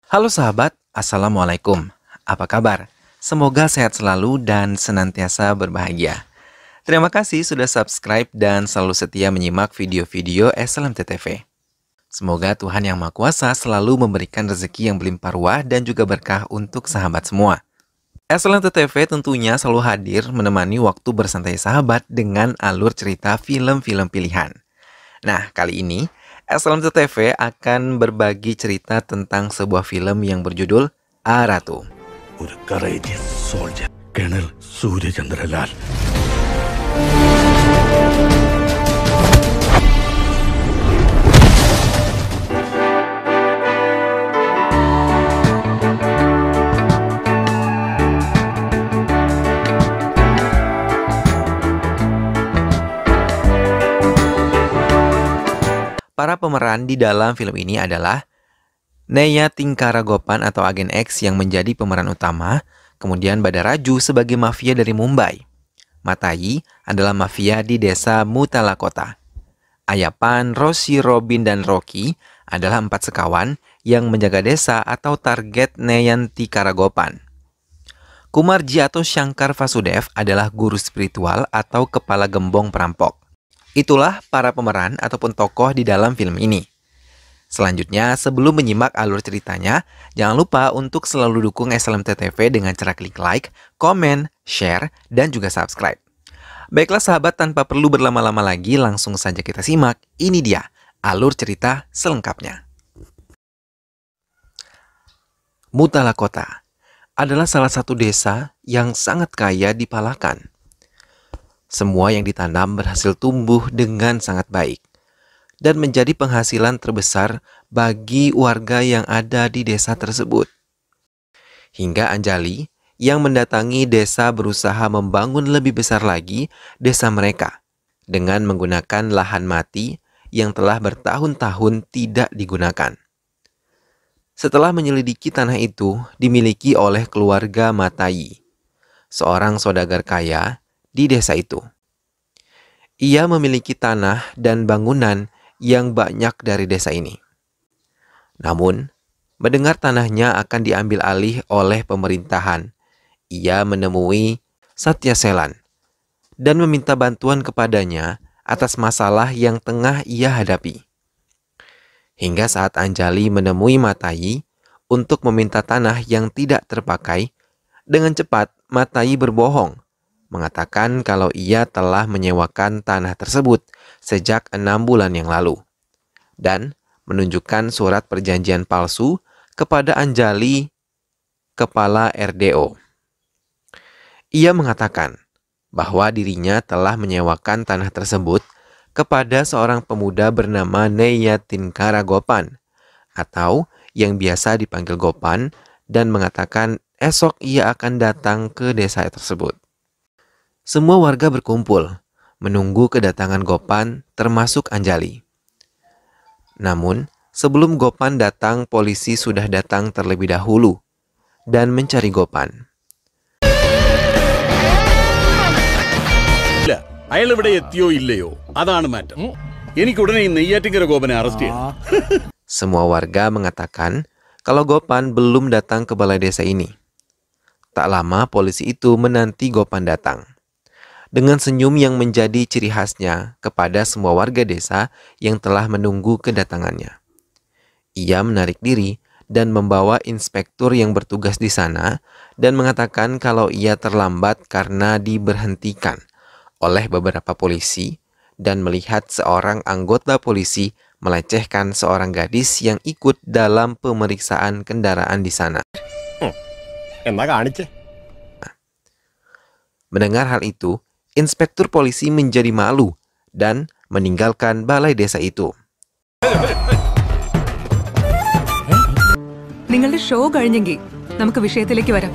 Halo sahabat, Assalamualaikum. Apa kabar? Semoga sehat selalu dan senantiasa berbahagia. Terima kasih sudah subscribe dan selalu setia menyimak video-video SLMT TV. Semoga Tuhan Yang Maha Kuasa selalu memberikan rezeki yang berlimpah ruah dan juga berkah untuk sahabat semua. SLMT TV tentunya selalu hadir menemani waktu bersantai sahabat dengan alur cerita film-film pilihan. Nah, kali ini SLMT TV akan berbagi cerita tentang sebuah film yang berjudul Aratu. ഒരു courageous soldier colonel സൂര്യചന്ദ്രലാൽ. Para pemeran di dalam film ini adalah Neya Tingkaragopan atau Agen X yang menjadi pemeran utama, kemudian Badaraju sebagai mafia dari Mumbai. Matayi adalah mafia di desa Mutalakota. Ayapan, Rosi, Robin, dan Rocky adalah 4 sekawan yang menjaga desa atau target Neyan Tingkaragopan. Kumarji atau Shankar Vasudev adalah guru spiritual atau kepala gembong perampok. Itulah para pemeran ataupun tokoh di dalam film ini. Selanjutnya, sebelum menyimak alur ceritanya, jangan lupa untuk selalu dukung SLMT TV dengan cara klik like, komen, share, dan juga subscribe. Baiklah sahabat, tanpa perlu berlama-lama lagi, langsung saja kita simak. Ini dia alur cerita selengkapnya. Mutalakota adalah salah satu desa yang sangat kaya di Palakan. Semua yang ditanam berhasil tumbuh dengan sangat baik dan menjadi penghasilan terbesar bagi warga yang ada di desa tersebut. Hingga Anjali yang mendatangi desa berusaha membangun lebih besar lagi desa mereka dengan menggunakan lahan mati yang telah bertahun-tahun tidak digunakan. Setelah menyelidiki tanah itu dimiliki oleh keluarga Matayi, seorang saudagar kaya di desa itu. Ia memiliki tanah dan bangunan yang banyak dari desa ini. Namun, mendengar tanahnya akan diambil alih oleh pemerintahan, ia menemui Satya Selan dan meminta bantuan kepadanya atas masalah yang tengah ia hadapi. Hingga saat Anjali menemui Matayi untuk meminta tanah yang tidak terpakai, dengan cepat Matayi berbohong, mengatakan kalau ia telah menyewakan tanah tersebut sejak 6 bulan yang lalu dan menunjukkan surat perjanjian palsu kepada Anjali, kepala RDO. Ia mengatakan bahwa dirinya telah menyewakan tanah tersebut kepada seorang pemuda bernama Neya Tingkaragopan atau yang biasa dipanggil Gopan, dan mengatakan esok ia akan datang ke desa tersebut. Semua warga berkumpul, menunggu kedatangan Gopan termasuk Anjali. Namun, sebelum Gopan datang, polisi sudah datang terlebih dahulu dan mencari Gopan. അയാൾ ഇവിടെ എത്തിയോ ഇല്ലയോ അതാണ് മാറ്റം. എനിക്ക് ഉടനെ ഈ നെയ്യാറ്റിൻകര ഗോപനെ അറസ്റ്റ് ചെയ്യണം. Semua warga mengatakan kalau Gopan belum datang ke balai desa ini. Tak lama polisi itu menanti Gopan datang dengan senyum yang menjadi ciri khasnya kepada semua warga desa yang telah menunggu kedatangannya. Ia menarik diri dan membawa inspektur yang bertugas di sana dan mengatakan kalau ia terlambat karena diberhentikan oleh beberapa polisi dan melihat seorang anggota polisi melecehkan seorang gadis yang ikut dalam pemeriksaan kendaraan di sana. Mendengar hal itu, inspektur polisi menjadi malu dan meninggalkan balai desa itu. നിങ്ങളുടെ ഷോ കഴിഞ്ഞെങ്കിൽ നമുക്ക് വിഷയത്തിലേക്ക് വരാം.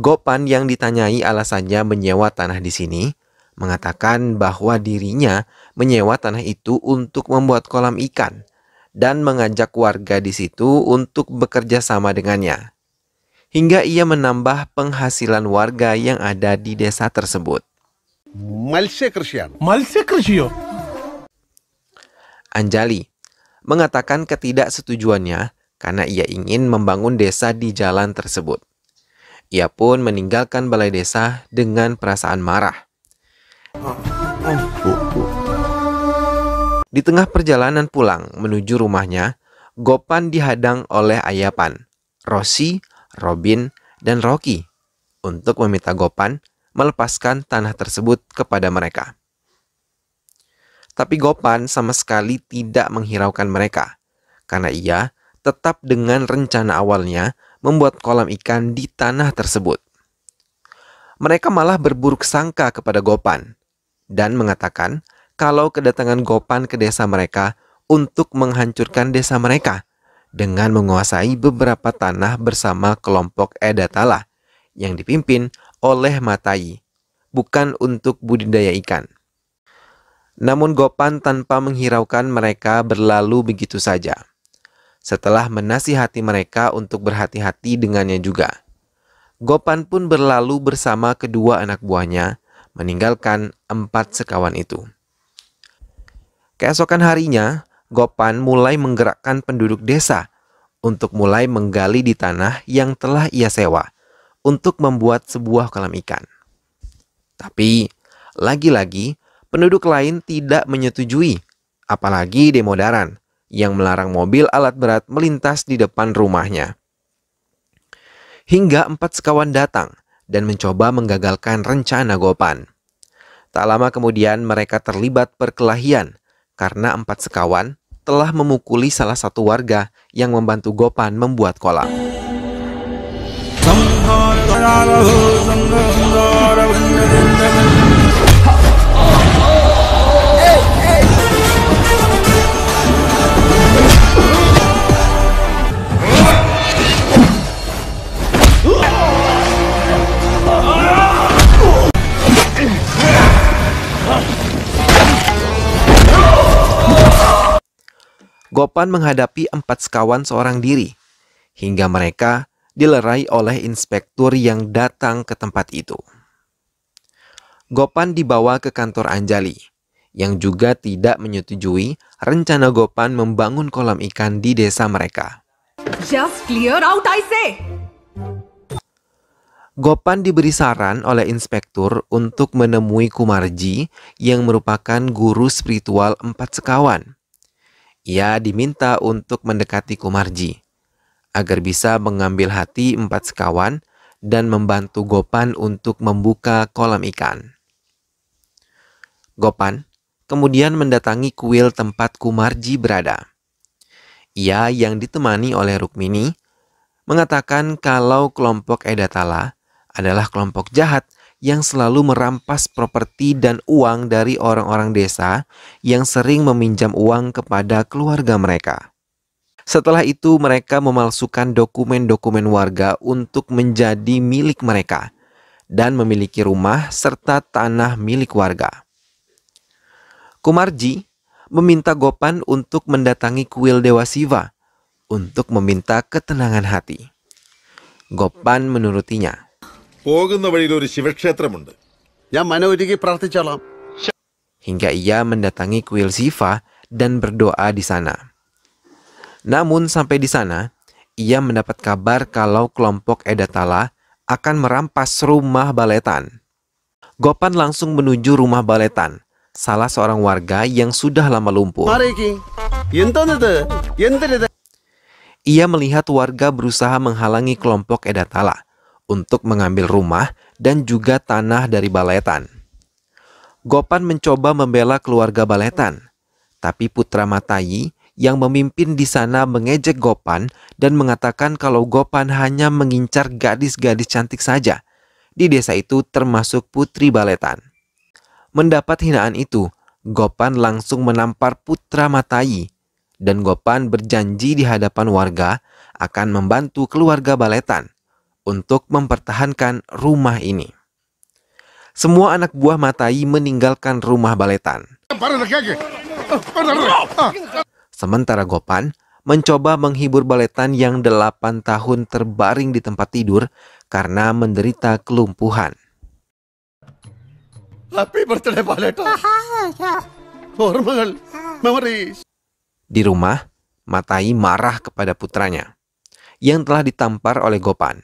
Gopan yang ditanyai alasannya menyewa tanah di sini mengatakan bahwa dirinya menyewa tanah itu untuk membuat kolam ikan dan mengajak warga di situ untuk bekerja sama dengannya, hingga ia menambah penghasilan warga yang ada di desa tersebut. Anjali mengatakan ketidaksetujuannya karena ia ingin membangun desa di jalan tersebut. Ia pun meninggalkan balai desa dengan perasaan marah. Di tengah perjalanan pulang menuju rumahnya, Gopan dihadang oleh Ayapan, Rosi, Robin, dan Rocky untuk meminta Gopan melepaskan tanah tersebut kepada mereka. Tapi Gopan sama sekali tidak menghiraukan mereka, karena ia tetap dengan rencana awalnya membuat kolam ikan di tanah tersebut. Mereka malah berburuk sangka kepada Gopan dan mengatakan kalau kedatangan Gopan ke desa mereka untuk menghancurkan desa mereka dengan menguasai beberapa tanah bersama kelompok Edatala yang dipimpin oleh Matai, bukan untuk budidaya ikan. Namun Gopan tanpa menghiraukan mereka berlalu begitu saja. Setelah menasihati mereka untuk berhati-hati dengannya juga, Gopan pun berlalu bersama kedua anak buahnya, meninggalkan 4 sekawan itu. Keesokan harinya, Gopan mulai menggerakkan penduduk desa untuk mulai menggali di tanah yang telah ia sewa untuk membuat sebuah kolam ikan. Tapi, lagi-lagi, penduduk lain tidak menyetujui, apalagi Demodaran yang melarang mobil alat berat melintas di depan rumahnya. Hingga 4 sekawan datang dan mencoba menggagalkan rencana Gopan. Tak lama kemudian mereka terlibat perkelahian karena 4 sekawan telah memukuli salah satu warga yang membantu Gopan membuat kolam. Gopan menghadapi 4 sekawan seorang diri, hingga mereka dilerai oleh inspektur yang datang ke tempat itu. Gopan dibawa ke kantor Anjali, yang juga tidak menyetujui rencana Gopan membangun kolam ikan di desa mereka. Just clear out, I say! Gopan diberi saran oleh inspektur untuk menemui Kumarji yang merupakan guru spiritual 4 sekawan. Ia diminta untuk mendekati Kumarji agar bisa mengambil hati 4 sekawan dan membantu Gopan untuk membuka kolam ikan. Gopan kemudian mendatangi kuil tempat Kumarji berada. Ia yang ditemani oleh Rukmini mengatakan kalau kelompok Edatala adalah kelompok jahat yang selalu merampas properti dan uang dari orang-orang desa yang sering meminjam uang kepada keluarga mereka. Setelah itu mereka memalsukan dokumen-dokumen warga untuk menjadi milik mereka dan memiliki rumah serta tanah milik warga. Kumarji meminta Gopan untuk mendatangi kuil Dewa Siva untuk meminta ketenangan hati. Gopan menurutinya. പോകുന്ന വഴിയിൽ ഒരു ശിവക്ഷേത്രമുണ്ട്. ഞാൻ മനോരുകി പ്രാർത്ഥിച്ചോളാം. Hingga ia mendatangi kuil Siva dan berdoa di sana. Namun sampai di sana, ia mendapat kabar kalau kelompok Edatala akan merampas rumah Baletan. Gopan langsung menuju rumah Baletan, salah seorang warga yang sudah lama lumpuh. Ia melihat warga berusaha menghalangi kelompok Edatala untuk mengambil rumah dan juga tanah dari Baletan. Gopan mencoba membela keluarga Baletan, tapi Putra Matayi yang memimpin di sana mengejek Gopan dan mengatakan kalau Gopan hanya mengincar gadis-gadis cantik saja di desa itu termasuk Putri Baletan. Mendapat hinaan itu, Gopan langsung menampar Putra Matayi dan Gopan berjanji di hadapan warga akan membantu keluarga Baletan untuk mempertahankan rumah ini. Semua anak buah Matayi meninggalkan rumah Baletan. Sementara Gopan mencoba menghibur Baletan yang 8 tahun terbaring di tempat tidur karena menderita kelumpuhan. Happy birthday, Baletan. Memories. Di rumah, Matai marah kepada putranya yang telah ditampar oleh Gopan.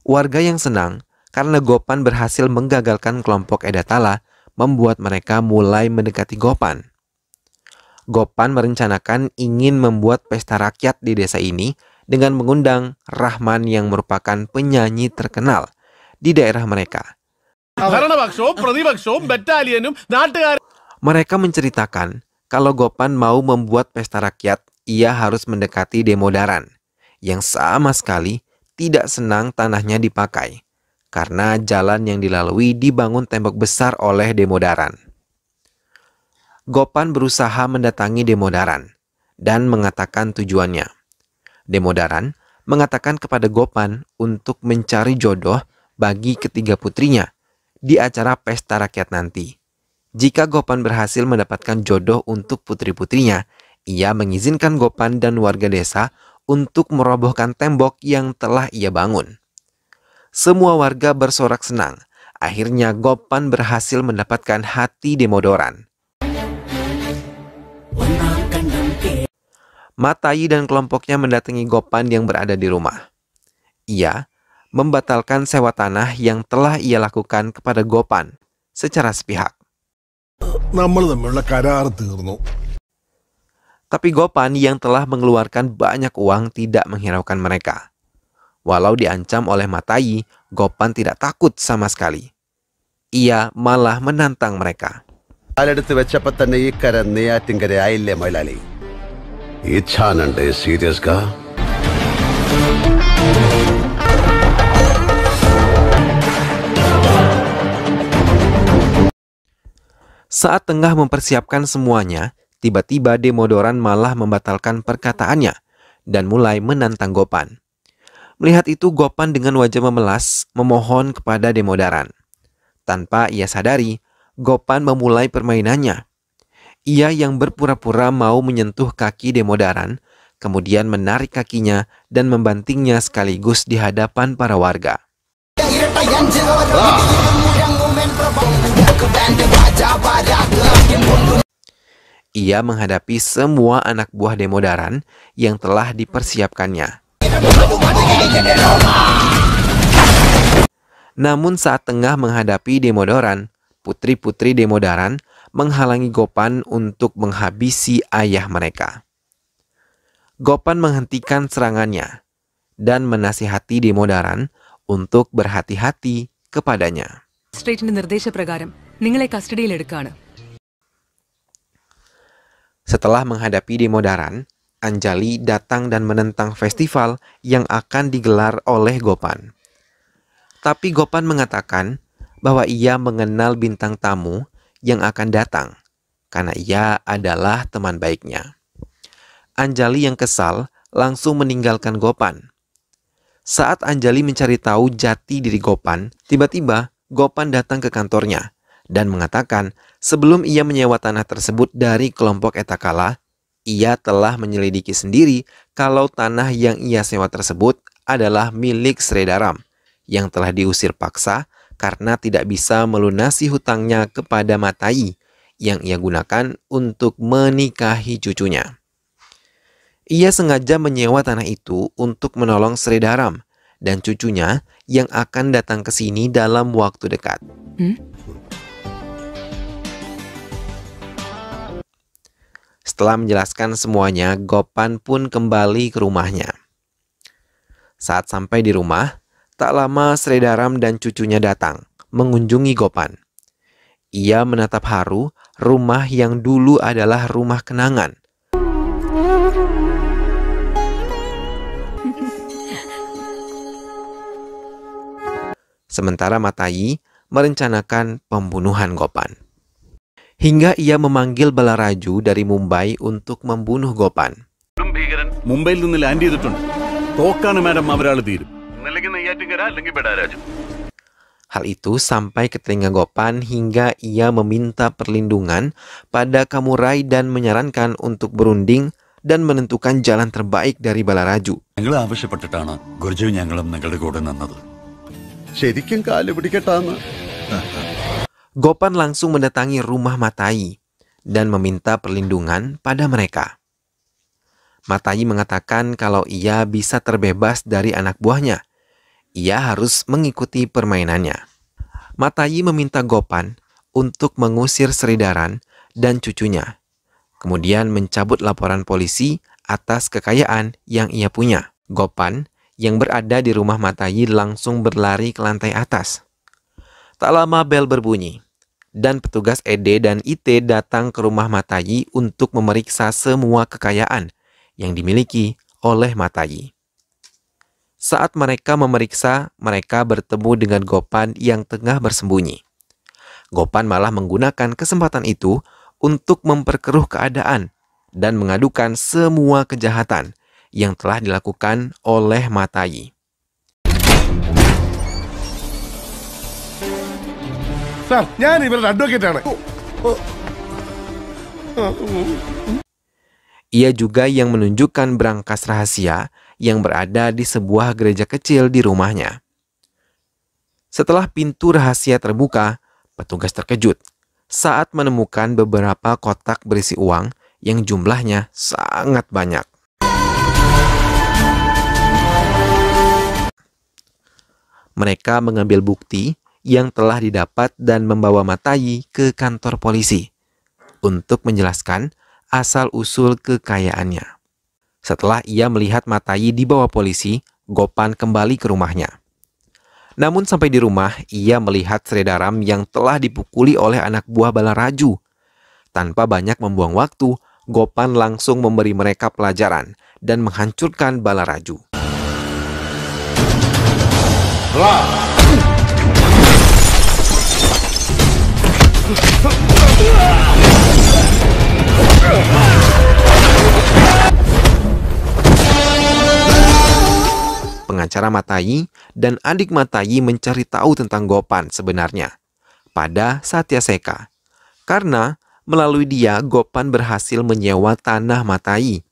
Warga yang senang karena Gopan berhasil menggagalkan kelompok Edatala membuat mereka mulai mendekati Gopan. Gopan merencanakan ingin membuat pesta rakyat di desa ini dengan mengundang Rahman yang merupakan penyanyi terkenal di daerah mereka. Mereka menceritakan kalau Gopan mau membuat pesta rakyat, ia harus mendekati Demodaran yang sama sekali tidak senang tanahnya dipakai karena jalan yang dilalui dibangun tembok besar oleh Demodaran. Gopan berusaha mendatangi Demodaran dan mengatakan tujuannya. Demodaran mengatakan kepada Gopan untuk mencari jodoh bagi ketiga putrinya di acara pesta rakyat nanti. Jika Gopan berhasil mendapatkan jodoh untuk putri-putrinya, ia mengizinkan Gopan dan warga desa untuk merobohkan tembok yang telah ia bangun. Semua warga bersorak senang. Akhirnya Gopan berhasil mendapatkan hati Demodaran. Matai dan kelompoknya mendatangi Gopan yang berada di rumah. Ia membatalkan sewa tanah yang telah ia lakukan kepada Gopan secara sepihak. Tapi Gopan yang telah mengeluarkan banyak uang tidak menghiraukan mereka. Walau diancam oleh Matai, Gopan tidak takut sama sekali. Ia malah menantang mereka. Saat tengah mempersiapkan semuanya, tiba-tiba Demodaran malah membatalkan perkataannya dan mulai menantang Gopan. Melihat itu, Gopan dengan wajah memelas memohon kepada Demodaran. Tanpa ia sadari, Gopan memulai permainannya. Ia yang berpura-pura mau menyentuh kaki Demodaran, kemudian menarik kakinya dan membantingnya sekaligus di hadapan para warga. Ia menghadapi semua anak buah Demodaran yang telah dipersiapkannya. Namun saat tengah menghadapi Demodaran, putri-putri Demodaran menghalangi Gopan untuk menghabisi ayah mereka. Gopan menghentikan serangannya dan menasihati Demodaran untuk berhati-hati kepadanya. Setelah menghadapi Demodaran, Anjali datang dan menentang festival yang akan digelar oleh Gopan. Tapi Gopan mengatakan bahwa ia mengenal bintang tamu yang akan datang karena ia adalah teman baiknya. Anjali yang kesal langsung meninggalkan Gopan. Saat Anjali mencari tahu jati diri Gopan, tiba-tiba Gopan datang ke kantornya dan mengatakan sebelum ia menyewa tanah tersebut dari kelompok Etakala, ia telah menyelidiki sendiri kalau tanah yang ia sewa tersebut adalah milik Sredaram yang telah diusir paksa karena tidak bisa melunasi hutangnya kepada Matai yang ia gunakan untuk menikahi cucunya. Ia sengaja menyewa tanah itu untuk menolong Sredaram dan cucunya yang akan datang ke sini dalam waktu dekat. Setelah menjelaskan semuanya, Gopan pun kembali ke rumahnya. Saat sampai di rumah, tak lama Sredaram dan cucunya datang mengunjungi Gopan. Ia menatap haru rumah yang dulu adalah rumah kenangan. Sementara Matai merencanakan pembunuhan Gopan. Hingga ia memanggil Balaraju dari Mumbai untuk membunuh Gopan. മുംബൈയിൽ നിന്ന് ലാൻഡ് ചെയ്തിട്ടുണ്ട്. തോക്കാണ് മാഡം അവരാൾ തീരും. Hal itu sampai ke telinga Gopan hingga ia meminta perlindungan pada Kamurai dan menyarankan untuk berunding dan menentukan jalan terbaik dari Balaraju. ഞങ്ങൾ ആവശ്യപ്പെട്ടിട്ടാണ് ഗുരുജു ഞങ്ങളും നിങ്ങളുടെ കൂടെ നിന്നത്. ശരിക്കും കാല് പിടിക്കട്ടാന്ന്. Gopan langsung mendatangi rumah Matai dan meminta perlindungan pada mereka. Matayi mengatakan kalau ia bisa terbebas dari anak buahnya. Ia harus mengikuti permainannya. Matayi meminta Gopan untuk mengusir Sridaran dan cucunya, kemudian mencabut laporan polisi atas kekayaan yang ia punya. Gopan yang berada di rumah Matayi langsung berlari ke lantai atas. Tak lama bel berbunyi, dan petugas ED dan IT datang ke rumah Matayi untuk memeriksa semua kekayaan yang dimiliki oleh Matayi. Saat mereka memeriksa, mereka bertemu dengan Gopan yang tengah bersembunyi. Gopan malah menggunakan kesempatan itu untuk memperkeruh keadaan dan mengadukan semua kejahatan yang telah dilakukan oleh Matayi. Sir, ഞാൻ ഇവരുടെ അഡ്വക്കേറ്റ് ആണ്. Ia juga yang menunjukkan brankas rahasia yang berada di sebuah gereja kecil di rumahnya. Setelah pintu rahasia terbuka, petugas terkejut saat menemukan beberapa kotak berisi uang yang jumlahnya sangat banyak. Mereka mengambil bukti yang telah didapat dan membawa Matayi ke kantor polisi untuk menjelaskan asal-usul kekayaannya. Setelah ia melihat Matayi dibawa polisi, Gopan kembali ke rumahnya. Namun sampai di rumah, ia melihat Sridaram yang telah dipukuli oleh anak buah Balaraju. Tanpa banyak membuang waktu, Gopan langsung memberi mereka pelajaran dan menghancurkan Balaraju. Pengacara Matayi dan adik Matayi mencari tahu tentang Gopan sebenarnya pada Satyaseka, karena melalui dia Gopan berhasil menyewa tanah Matayi.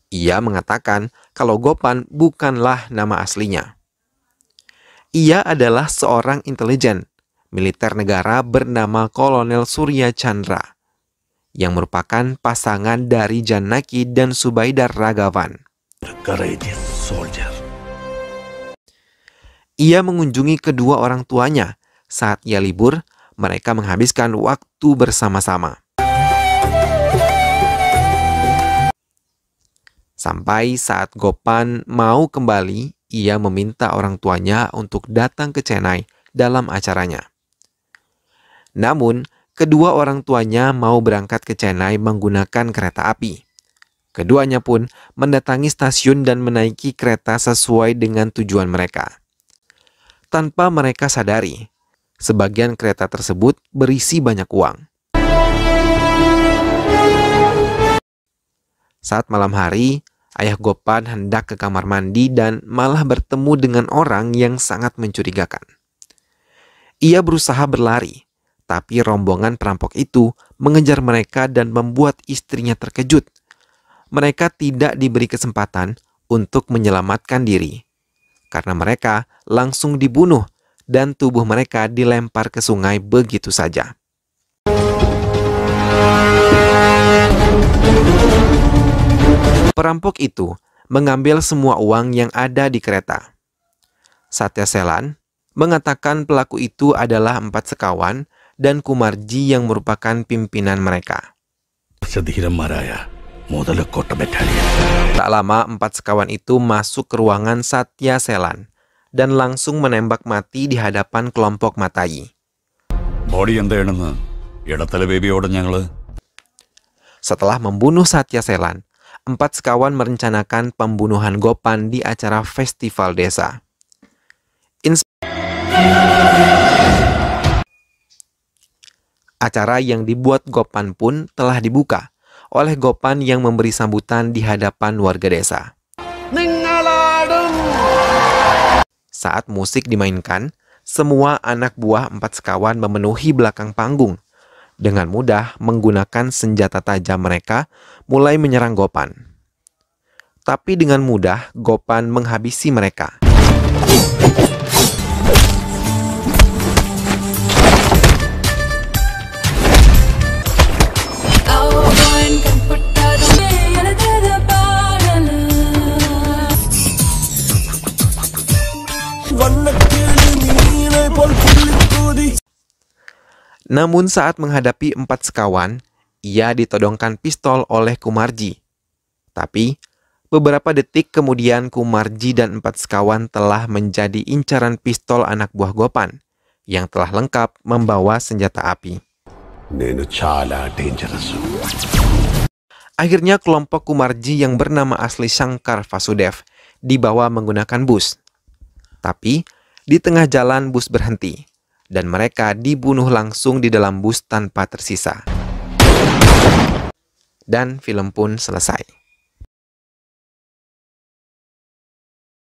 Ia mengatakan kalau Gopan bukanlah nama aslinya. Ia adalah seorang intelijen militer negara bernama Kolonel Surya Chandra, yang merupakan pasangan dari Janaki dan Subaidar Ragavan. Ia mengunjungi kedua orang tuanya saat ia libur. Mereka menghabiskan waktu bersama-sama. Sampai saat Gopan mau kembali, ia meminta orang tuanya untuk datang ke Chennai dalam acaranya. Namun, kedua orang tuanya mau berangkat ke Chennai menggunakan kereta api. Keduanya pun mendatangi stasiun dan menaiki kereta sesuai dengan tujuan mereka. Tanpa mereka sadari, sebagian kereta tersebut berisi banyak uang. Saat malam hari, ayah Gopan hendak ke kamar mandi dan malah bertemu dengan orang yang sangat mencurigakan. Ia berusaha berlari, tapi rombongan perampok itu mengejar mereka dan membuat istrinya terkejut. Mereka tidak diberi kesempatan untuk menyelamatkan diri, karena mereka langsung dibunuh dan tubuh mereka dilempar ke sungai begitu saja. Perampok itu mengambil semua uang yang ada di kereta. Satyaselan mengatakan pelaku itu adalah 4 sekawan dan Kumarji yang merupakan pimpinan mereka. Tak lama 4 sekawan itu masuk ke ruangan Satyaselan dan langsung menembak mati di hadapan kelompok Matayi. Setelah membunuh Satyaselan, 4 sekawan merencanakan pembunuhan Gopan di acara festival desa. Acara yang dibuat Gopan pun telah dibuka oleh Gopan yang memberi sambutan di hadapan warga desa. Saat musik dimainkan, semua anak buah 4 sekawan memenuhi belakang panggung. Dengan mudah menggunakan senjata tajam mereka mulai menyerang Gopan. Tapi dengan mudah Gopan menghabisi mereka. Namun saat menghadapi 4 sekawan, ia ditodongkan pistol oleh Kumarji. Tapi, beberapa detik kemudian Kumarji dan 4 sekawan telah menjadi incaran pistol anak buah Gopan yang telah lengkap membawa senjata api. Akhirnya kelompok Kumarji yang bernama asli Shankar Vasudev dibawa menggunakan bus. Tapi, di tengah jalan bus berhenti dan mereka dibunuh langsung di dalam bus tanpa tersisa. Dan film pun selesai.